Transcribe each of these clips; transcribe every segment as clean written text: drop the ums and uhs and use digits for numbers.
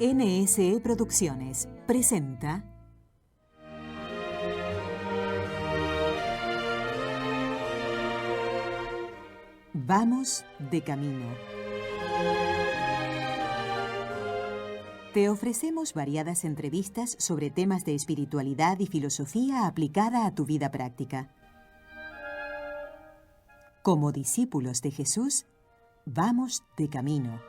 NSE Producciones presenta Vamos de camino. Te ofrecemos variadas entrevistas sobre temas de espiritualidad y filosofía aplicada a tu vida práctica. Como discípulos de Jesús, vamos de camino.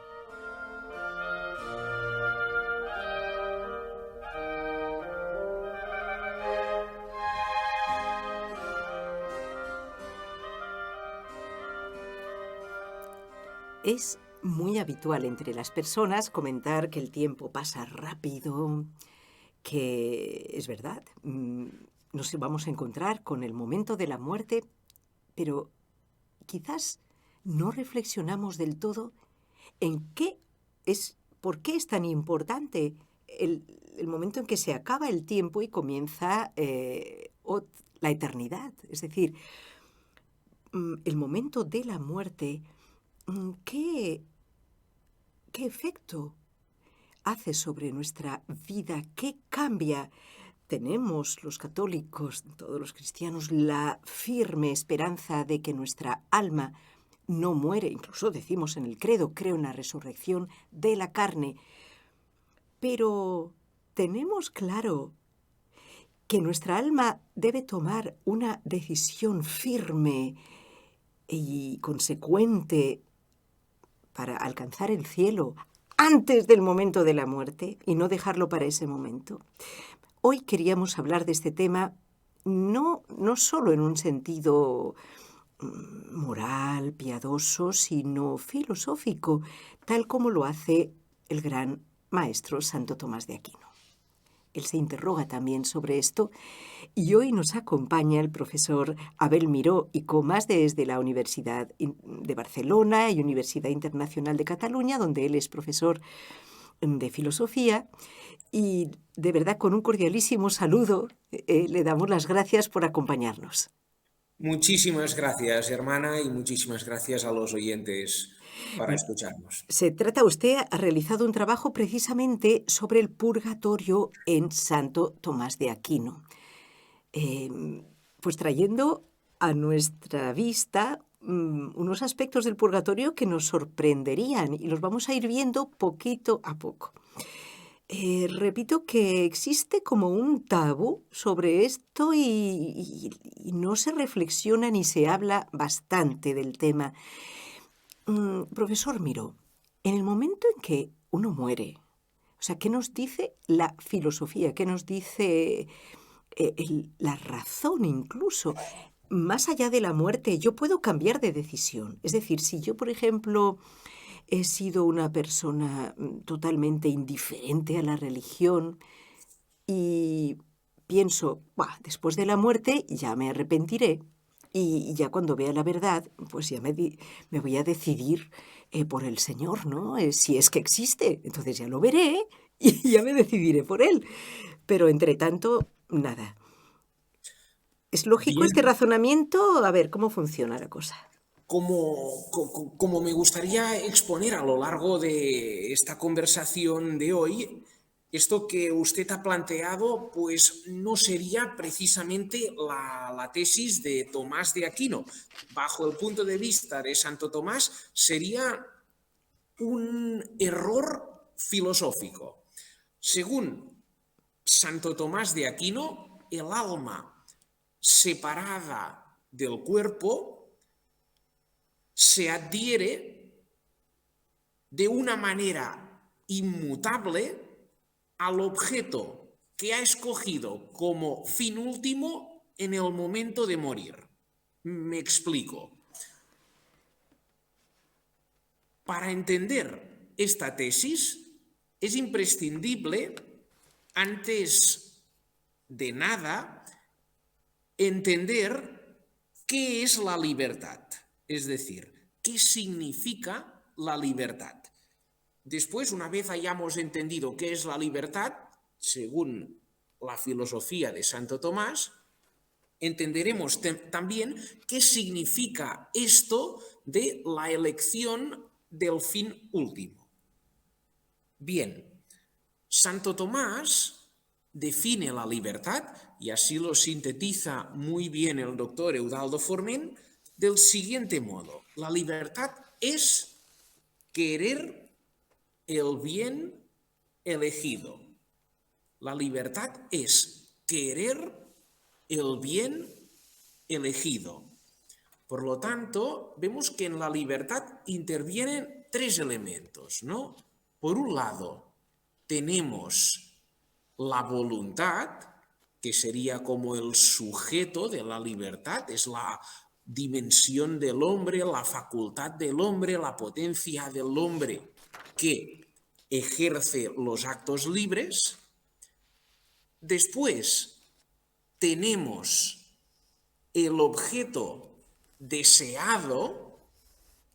Es muy habitual entre las personas comentar que el tiempo pasa rápido, que es verdad, nos vamos a encontrar con el momento de la muerte, pero quizás no reflexionamos del todo en por qué es tan importante el momento en que se acaba el tiempo y comienza la eternidad. Es decir, el momento de la muerte. ¿Qué efecto hace sobre nuestra vida? ¿Qué cambia? Tenemos los católicos, todos los cristianos, la firme esperanza de que nuestra alma no muere. Incluso decimos en el credo, creo en la resurrección de la carne. Pero tenemos claro que nuestra alma debe tomar una decisión firme y consecuente para alcanzar el cielo antes del momento de la muerte y no dejarlo para ese momento. Hoy queríamos hablar de este tema no solo en un sentido moral, piadoso, sino filosófico, tal como lo hace el gran maestro Santo Tomás de Aquino. Él se interroga también sobre esto y hoy nos acompaña el profesor Abel Miró y Comas desde la Universidad de Barcelona y Universidad Internacional de Cataluña, donde él es profesor de filosofía. Y de verdad, con un cordialísimo saludo, le damos las gracias por acompañarnos. Muchísimas gracias, hermana, y muchísimas gracias a los oyentes para escucharnos. Usted ha realizado un trabajo precisamente sobre el purgatorio en Santo Tomás de Aquino. Pues trayendo a nuestra vista unos aspectos del purgatorio que nos sorprenderían y los vamos a ir viendo poquito a poco. Repito que existe como un tabú sobre esto y no se reflexiona ni se habla bastante del tema. Profesor Miró, en el momento en que uno muere, o sea, ¿qué nos dice la filosofía? ¿Qué nos dice la razón incluso? Más allá de la muerte, yo puedo cambiar de decisión. Es decir, si yo, por ejemplo, he sido una persona totalmente indiferente a la religión y pienso, después de la muerte ya me arrepentiré y ya cuando vea la verdad, pues ya me voy a decidir por el Señor, ¿no? Si es que existe, entonces ya lo veré y ya me decidiré por Él. Pero entre tanto, nada. ¿Es lógico Bien, este razonamiento? A ver, ¿cómo funciona la cosa? como me gustaría exponer a lo largo de esta conversación de hoy, esto que usted ha planteado, pues no sería precisamente la tesis de Tomás de Aquino. Bajo el punto de vista de Santo Tomás, sería un error filosófico. Según Santo Tomás de Aquino, el alma separada del cuerpo se adhiere de una manera inmutable al objeto que ha escogido como fin último en el momento de morir. Me explico. Para entender esta tesis es imprescindible, antes de nada, entender qué es la libertad, es decir, qué significa la libertad. Después, una vez hayamos entendido qué es la libertad, según la filosofía de Santo Tomás, entenderemos también qué significa esto de la elección del fin último. Bien, Santo Tomás define la libertad, y así lo sintetiza muy bien el doctor Eudaldo Forment, del siguiente modo. La libertad es querer el bien elegido. La libertad es querer el bien elegido. Por lo tanto, vemos que en la libertad intervienen tres elementos, ¿no? Por un lado, tenemos la voluntad, que sería como el sujeto de la libertad, es la dimensión del hombre, la facultad del hombre, la potencia del hombre que ejerce los actos libres. Después tenemos el objeto deseado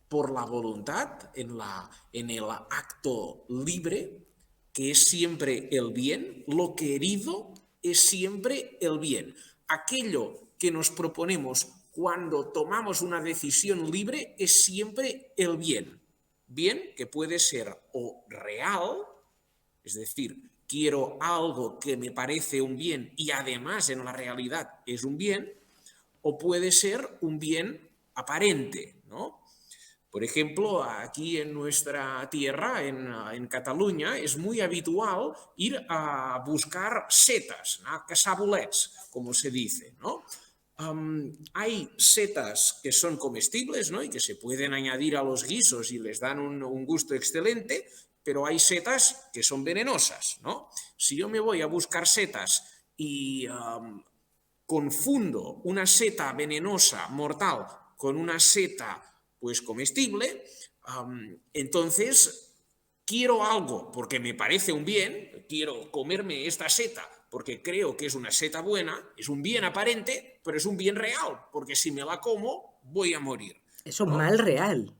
por la voluntad en el acto libre, que es siempre el bien. Lo querido es siempre el bien. Aquello que nos proponemos cuando tomamos una decisión libre es siempre el bien. Bien que puede ser o real, es decir, quiero algo que me parece un bien y además en la realidad es un bien, o puede ser un bien aparente, ¿no? Por ejemplo, aquí en nuestra tierra, en Cataluña, es muy habitual ir a buscar setas, a caçar bolets, como se dice, ¿no? Hay setas que son comestibles, ¿no? Y que se pueden añadir a los guisos y les dan un gusto excelente, pero hay setas que son venenosas, ¿no? Si yo me voy a buscar setas y confundo una seta venenosa, mortal, con una seta pues comestible, entonces quiero algo porque me parece un bien, quiero comerme esta seta porque creo que es una seta buena, es un bien aparente, pero es un bien real, porque si me la como voy a morir, Es un ¿no? mal real.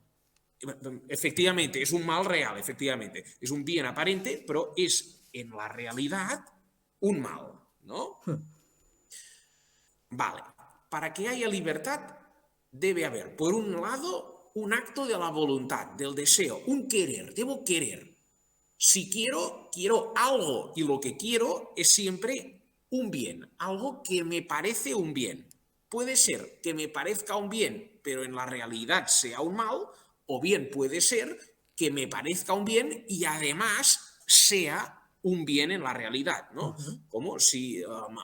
Efectivamente, es un mal real, efectivamente. Es un bien aparente, pero es en la realidad un mal, ¿no? Vale, para que haya libertad debe haber, por un lado, un acto de la voluntad, del deseo, un querer, debo querer. Si quiero, quiero algo y lo que quiero es siempre un bien, algo que me parece un bien. Puede ser que me parezca un bien, pero en la realidad sea un mal, o bien puede ser que me parezca un bien y además sea un bien en la realidad, ¿no? Como si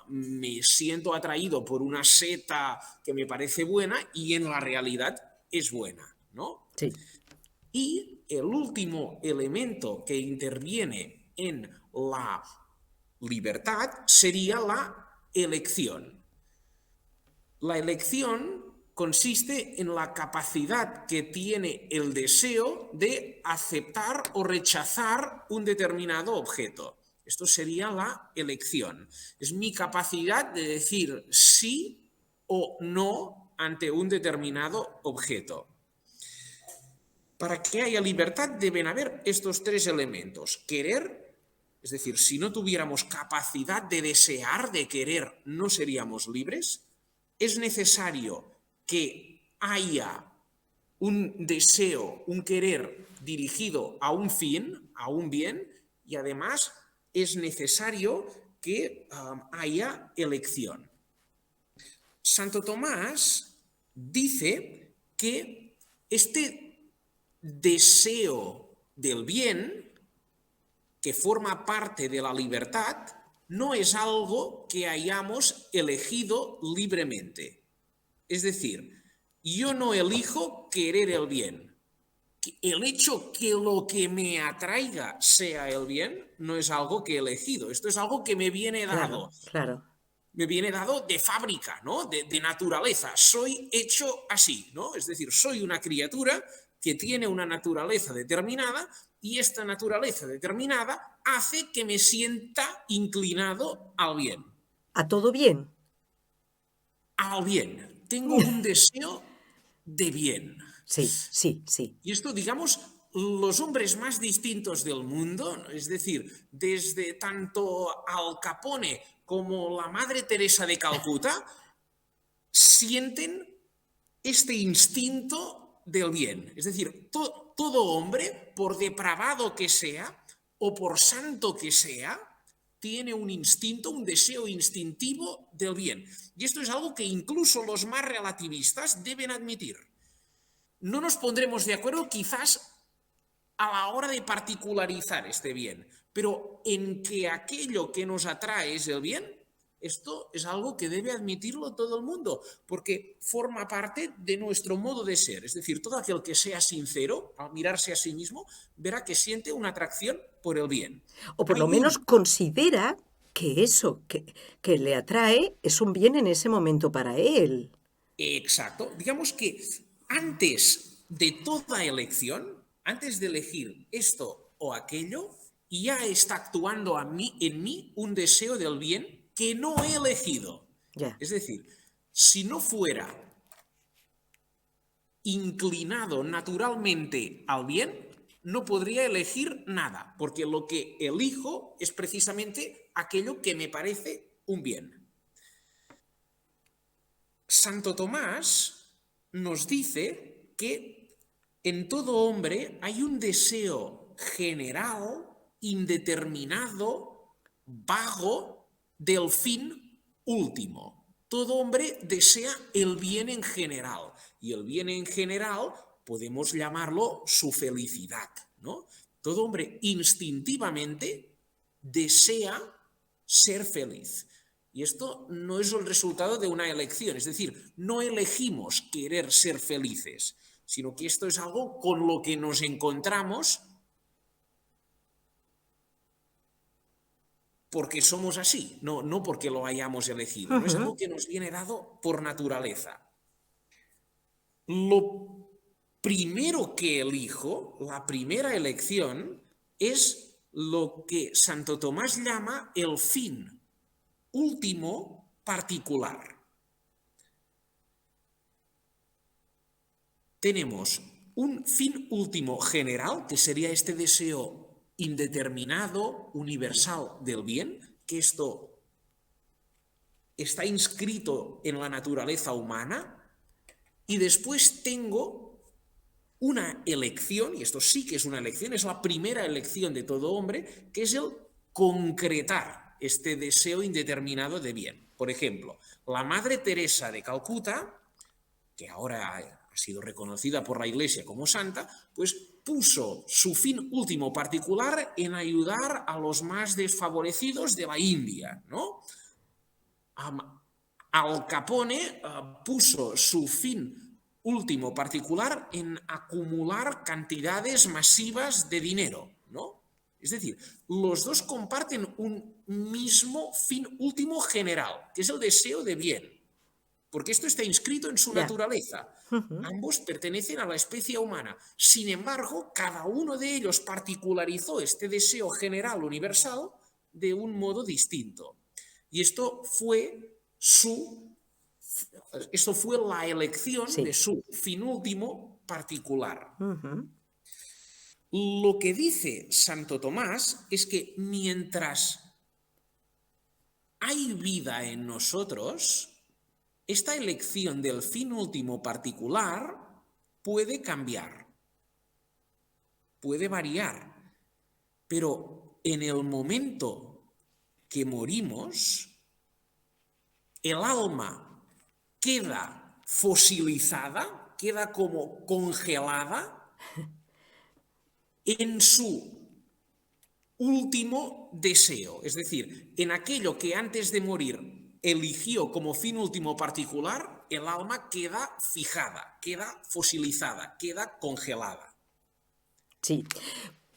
me siento atraído por una seta que me parece buena y en la realidad es buena, ¿no? Sí. Y el último elemento que interviene en la libertad sería la elección. La elección consiste en la capacidad que tiene el deseo de aceptar o rechazar un determinado objeto. Esto sería la elección. Es mi capacidad de decir sí o no ante un determinado objeto. Para que haya libertad deben haber estos tres elementos. Querer, es decir, si no tuviéramos capacidad de desear, de querer, no seríamos libres. Es necesario que haya un deseo, un querer dirigido a un fin, a un bien, y además es necesario que haya elección. Santo Tomás dice que este deseo del bien, que forma parte de la libertad, no es algo que hayamos elegido libremente. Es decir, yo no elijo querer el bien. El hecho que lo que me atraiga sea el bien no es algo que he elegido. Esto es algo que me viene dado. Claro. Me viene dado de fábrica, ¿no? De naturaleza. Soy hecho así, ¿no? Es decir, soy una criatura que tiene una naturaleza determinada y esta naturaleza determinada hace que me sienta inclinado al bien. ¿A todo bien? Al bien. Tengo un deseo de bien. Sí. Y esto, digamos, los hombres más distintos del mundo, es decir, desde tanto Al Capone como la Madre Teresa de Calcuta, sienten este instinto del bien. Es decir, todo hombre, por depravado que sea, o por santo que sea, tiene un instinto, un deseo instintivo del bien. Y esto es algo que incluso los más relativistas deben admitir. No nos pondremos de acuerdo quizás a la hora de particularizar este bien, pero en que aquello que nos atrae es el bien, esto es algo que debe admitirlo todo el mundo, porque forma parte de nuestro modo de ser. Es decir, todo aquel que sea sincero al mirarse a sí mismo verá que siente una atracción por el bien. O por lo Hay menos un considera que eso que le atrae es un bien en ese momento para él. Exacto. Digamos que antes de toda elección, antes de elegir esto o aquello, ya está actuando en mí un deseo del bien que no he elegido. Ya. Es decir, si no fuera inclinado naturalmente al bien, no podría elegir nada, porque lo que elijo es precisamente aquello que me parece un bien. Santo Tomás nos dice que en todo hombre hay un deseo general, indeterminado, vago, del fin último. Todo hombre desea el bien en general, y el bien en general podemos llamarlo su felicidad, ¿no? Todo hombre instintivamente desea ser feliz. Y esto no es el resultado de una elección, es decir, no elegimos querer ser felices, sino que esto es algo con lo que nos encontramos porque somos así, no porque lo hayamos elegido, no es algo que nos viene dado por naturaleza. Lo primero que elijo, la primera elección, es lo que Santo Tomás llama el fin último particular. Tenemos un fin último general, que sería este deseo indeterminado, universal del bien, que esto está inscrito en la naturaleza humana, y después tengo una elección, y esto sí que es una elección, es la primera elección de todo hombre, que es el concretar este deseo indeterminado de bien. Por ejemplo, la Madre Teresa de Calcuta, que ahora ha sido reconocida por la Iglesia como santa, pues puso su fin último particular en ayudar a los más desfavorecidos de la India, ¿no? Al Capone puso su fin último particular en acumular cantidades masivas de dinero, ¿no? Es decir, los dos comparten un mismo fin último general, que es el deseo de bien, porque esto está inscrito en su Ya. naturaleza. Ambos pertenecen a la especie humana. Sin embargo, cada uno de ellos particularizó este deseo general universal de un modo distinto. Y esto fue la elección Sí. de su fin último particular. Ujú. Lo que dice Santo Tomás es que mientras hay vida en nosotros, esta elección del fin último particular puede cambiar, puede variar, pero en el momento que morimos, el alma queda fosilizada, queda como congelada en su último deseo, es decir, en aquello que antes de morir eligió como fin último particular, el alma queda fijada, queda fosilizada, queda congelada. Sí.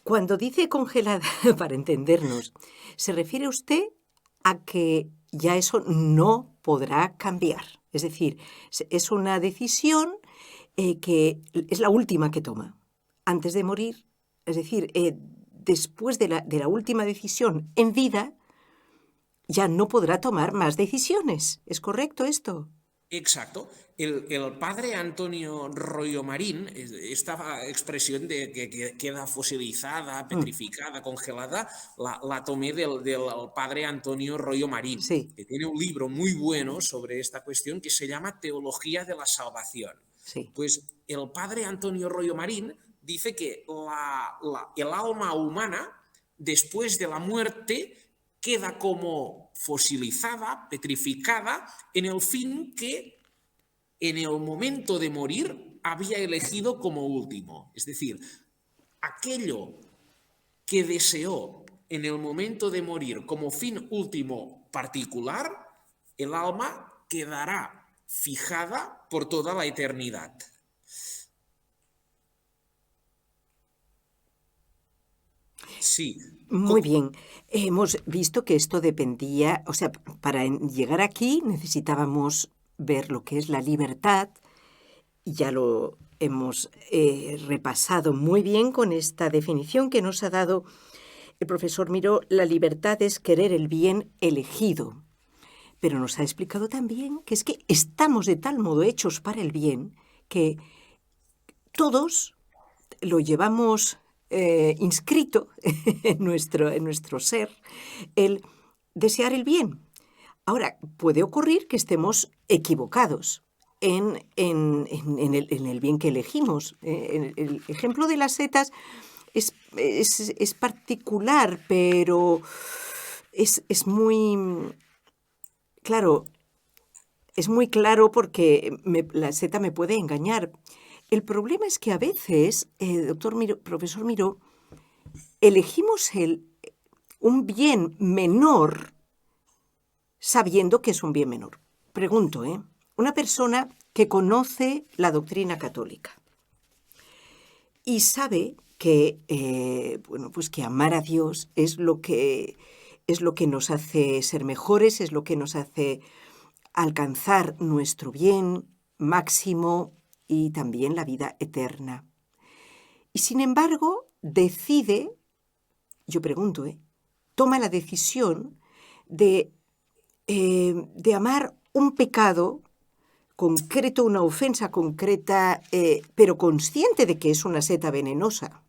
Cuando dice congelada, para entendernos, ¿se refiere usted a que ya eso no podrá cambiar? Es decir, es una decisión que es la última que toma antes de morir. Es decir, después de la última decisión en vida, ya no podrá tomar más decisiones. ¿Es correcto esto? Exacto. El padre Antonio Royo Marín, esta expresión de que queda fosilizada, petrificada, congelada, la tomé del padre Antonio Royo Marín, Sí, que tiene un libro muy bueno sobre esta cuestión que se llama Teología de la Salvación. sí. Pues el padre Antonio Royo Marín dice que el alma humana después de la muerte, queda como fosilizada, petrificada, en el fin que en el momento de morir había elegido como último. Es decir, aquello que deseó en el momento de morir como fin último particular, el alma quedará fijada por toda la eternidad. Sí. Muy bien. Hemos visto que esto dependía, o sea, para llegar aquí necesitábamos ver lo que es la libertad. Ya lo hemos repasado muy bien con esta definición que nos ha dado el profesor Miró. La libertad es querer el bien elegido. Pero nos ha explicado también que es que estamos de tal modo hechos para el bien que todos lo llevamos inscrito en nuestro ser, el desear el bien. Ahora, puede ocurrir que estemos equivocados en el bien que elegimos. El ejemplo de las setas es particular, pero es muy claro. Es muy claro porque la seta me puede engañar. El problema es que a veces, profesor Miró, elegimos un bien menor sabiendo que es un bien menor. Pregunto, una persona que conoce la doctrina católica y sabe que, pues que amar a Dios es lo que nos hace ser mejores, es lo que nos hace alcanzar nuestro bien máximo y también la vida eterna. Y sin embargo, decide, yo pregunto, toma la decisión de amar un pecado concreto, una ofensa concreta, pero consciente de que es una seta venenosa.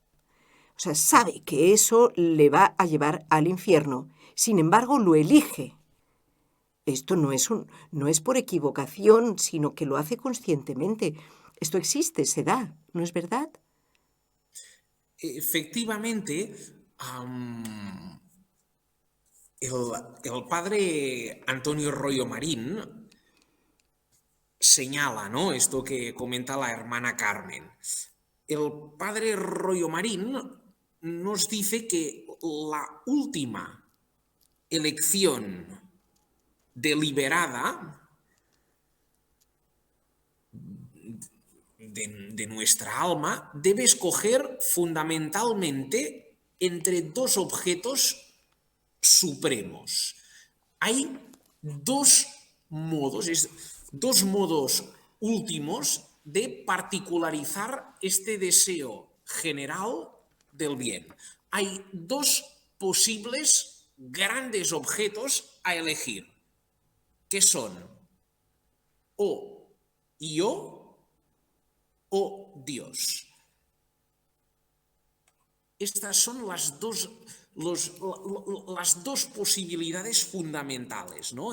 O sea, sabe que eso le va a llevar al infierno. Sin embargo, lo elige. Esto no es por equivocación, sino que lo hace conscientemente. Esto existe, se da, ¿no es verdad? Efectivamente, el padre Antonio Royo Marín señala, ¿no?, esto que comenta la hermana Carmen. El padre Royo Marín nos dice que la última elección deliberada de nuestra alma debe escoger fundamentalmente entre dos objetos supremos. Hay dos modos últimos de particularizar este deseo general del bien. Hay dos posibles grandes objetos a elegir, que son o yo o Dios. Estas son las dos posibilidades fundamentales, ¿no?,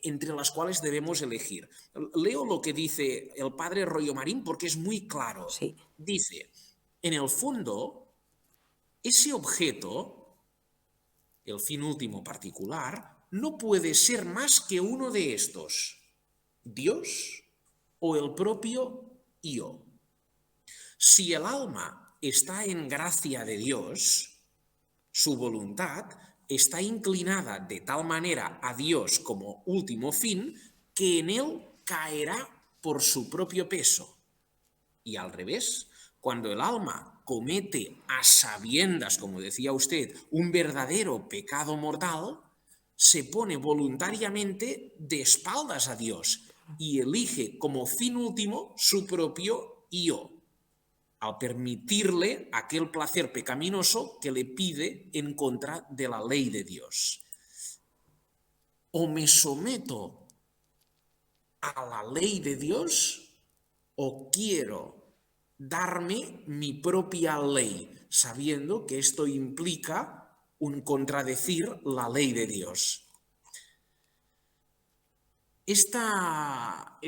entre las cuales debemos elegir. Leo lo que dice el padre Royo Marín porque es muy claro. Sí. Dice, en el fondo, ese objeto, el fin último particular, no puede ser más que uno de estos: Dios o el propio yo. Si el alma está en gracia de Dios, su voluntad está inclinada de tal manera a Dios como último fin que en él caerá por su propio peso. Y al revés, cuando el alma comete a sabiendas, como decía usted, un verdadero pecado mortal, se pone voluntariamente de espaldas a Dios y elige como fin último su propio yo, al permitirle aquel placer pecaminoso que le pide en contra de la ley de Dios. O me someto a la ley de Dios o quiero darme mi propia ley, sabiendo que esto implica un contradecir la ley de Dios. Esta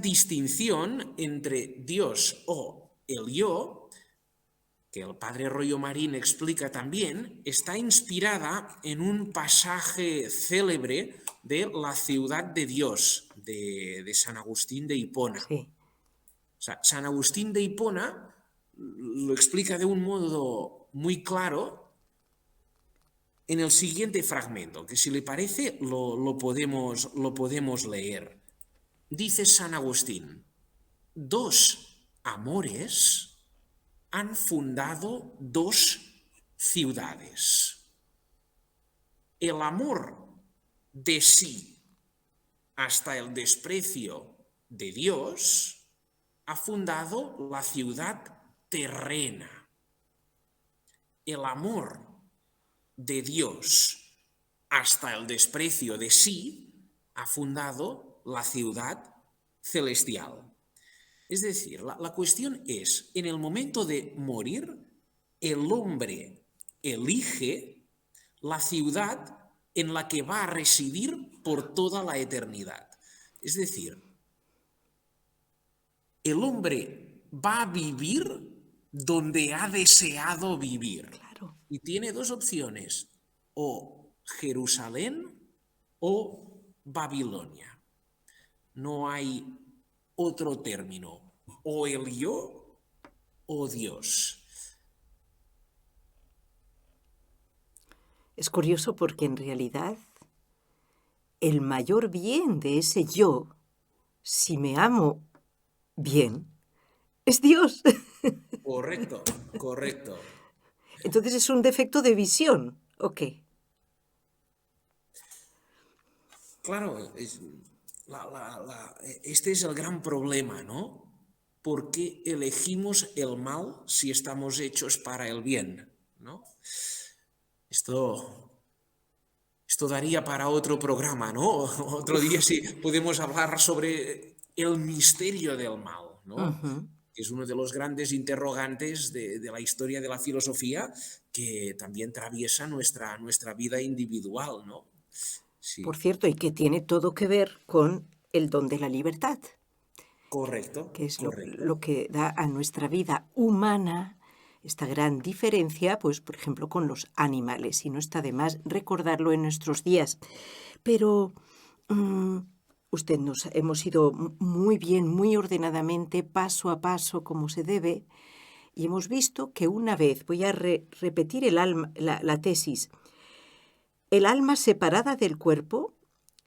distinción entre Dios o el yo que el padre Rollo Marín explica también, está inspirada en un pasaje célebre de La ciudad de Dios, de San Agustín de Hipona. Sí. O sea, San Agustín de Hipona lo explica de un modo muy claro en el siguiente fragmento, que si le parece lo podemos leer. Dice San Agustín: dos amores han fundado dos ciudades. El amor de sí hasta el desprecio de Dios ha fundado la ciudad terrena. El amor de Dios hasta el desprecio de sí ha fundado la ciudad celestial. Es decir, la cuestión es, en el momento de morir, el hombre elige la ciudad en la que va a residir por toda la eternidad. Es decir, el hombre va a vivir donde ha deseado vivir. Claro. Y tiene dos opciones, o Jerusalén o Babilonia. No hay otro término, o el yo o Dios. Es curioso porque en realidad el mayor bien de ese yo, si me amo bien, es Dios. Correcto, correcto. Entonces es un defecto de visión, ¿o qué? Claro, este es el gran problema, ¿no? ¿Por qué elegimos el mal si estamos hechos para el bien, ¿no? Esto daría para otro programa, ¿no? Otro día sí podemos hablar sobre el misterio del mal, ¿no? Que es uno de los grandes interrogantes de la historia de la filosofía que también atraviesa nuestra vida individual, ¿no? Sí. Por cierto, y que tiene todo que ver con el don de la libertad, Correcto, que es correcto. lo que da a nuestra vida humana esta gran diferencia, pues, por ejemplo, con los animales, y no está de más recordarlo en nuestros días. Pero usted nos hemos ido muy bien, muy ordenadamente, paso a paso, como se debe, y hemos visto que una vez, voy a repetir la tesis, el alma separada del cuerpo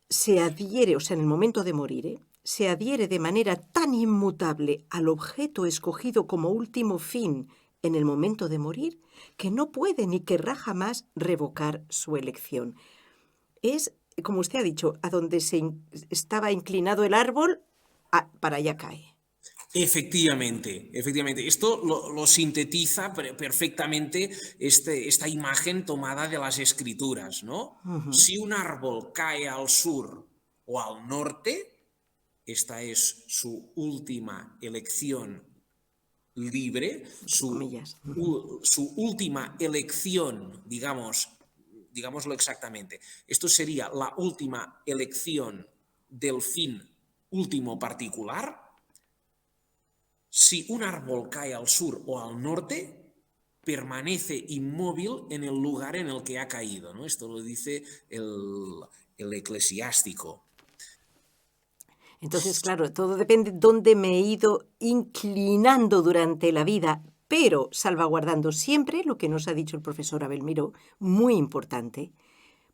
se adhiere, o sea, en el momento de morir, se adhiere de manera tan inmutable al objeto escogido como último fin en el momento de morir, que no puede ni querrá jamás revocar su elección. Es, como usted ha dicho, a donde estaba inclinado el árbol, para allá cae. Efectivamente, efectivamente. Esto lo sintetiza perfectamente esta imagen tomada de las escrituras, ¿no? Si un árbol cae al sur o al norte, esta es su última elección libre, su última elección, digámoslo exactamente. Esto sería la última elección del fin último particular. Si un árbol cae al sur o al norte, permanece inmóvil en el lugar en el que ha caído, ¿no? Esto lo dice el eclesiástico. Entonces, claro, todo depende de dónde me he ido inclinando durante la vida, pero salvaguardando siempre lo que nos ha dicho el profesor Abel Miró, muy importante,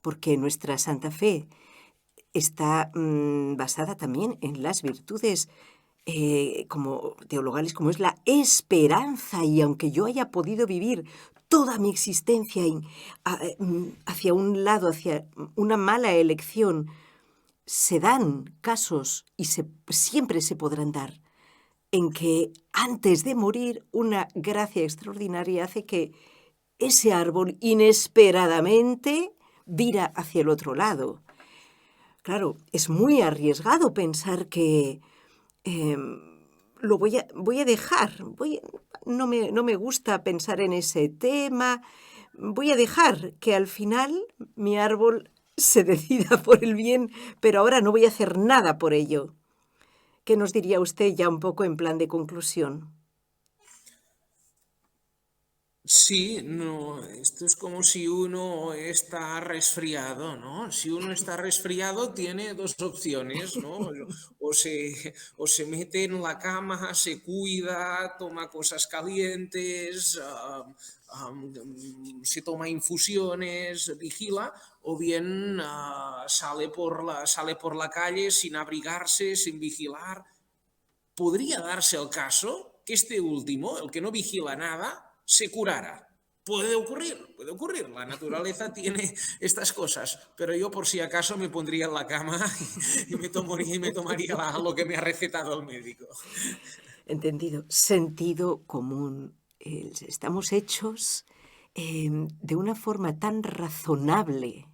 porque nuestra Santa Fe está basada también en las virtudes como teologales, como es la esperanza, y aunque yo haya podido vivir toda mi existencia hacia un lado, hacia una mala elección, se dan casos, y siempre se podrán dar, en que antes de morir una gracia extraordinaria hace que ese árbol inesperadamente vira hacia el otro lado. Claro, es muy arriesgado pensar que lo voy a dejar. No me gusta pensar en ese tema. Voy a dejar que al final mi árbol se decida por el bien, pero ahora no voy a hacer nada por ello. ¿Qué nos diría usted ya un poco en plan de conclusión? Sí, no, esto es como si uno está resfriado, ¿no? Si uno está resfriado tiene dos opciones, ¿no? O se mete en la cama, se cuida, toma cosas calientes, se toma infusiones, vigila, o bien sale por la calle sin abrigarse, sin vigilar. Podría darse el caso que este último, el que no vigila nada, se curara. Puede ocurrir, puede ocurrir. La naturaleza tiene estas cosas, pero yo por si acaso me pondría en la cama y me tomaría lo que me ha recetado el médico. Entendido. Sentido común. Estamos hechos de una forma tan razonable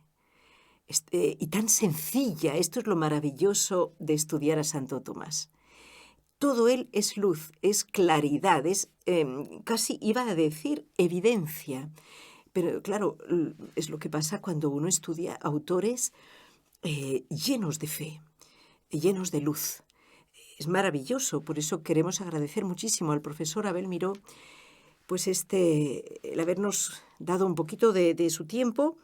y tan sencilla. Esto es lo maravilloso de estudiar a Santo Tomás. Todo él es luz, es claridad, es casi iba a decir evidencia. Pero claro, es lo que pasa cuando uno estudia autores llenos de fe, llenos de luz. Es maravilloso, por eso queremos agradecer muchísimo al profesor Abel Miró, pues el habernos dado un poquito de su tiempo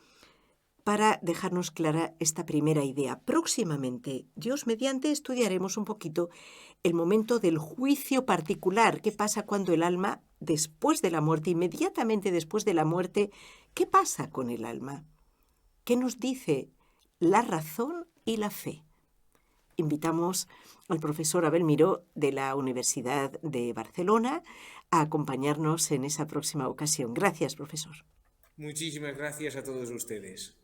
para dejarnos clara esta primera idea. Próximamente, Dios mediante, estudiaremos un poquito el momento del juicio particular. ¿Qué pasa cuando el alma, después de la muerte, inmediatamente después de la muerte, qué pasa con el alma? ¿Qué nos dice la razón y la fe? Invitamos al profesor Abel Miró de la Universidad de Barcelona a acompañarnos en esa próxima ocasión. Gracias, profesor. Muchísimas gracias a todos ustedes.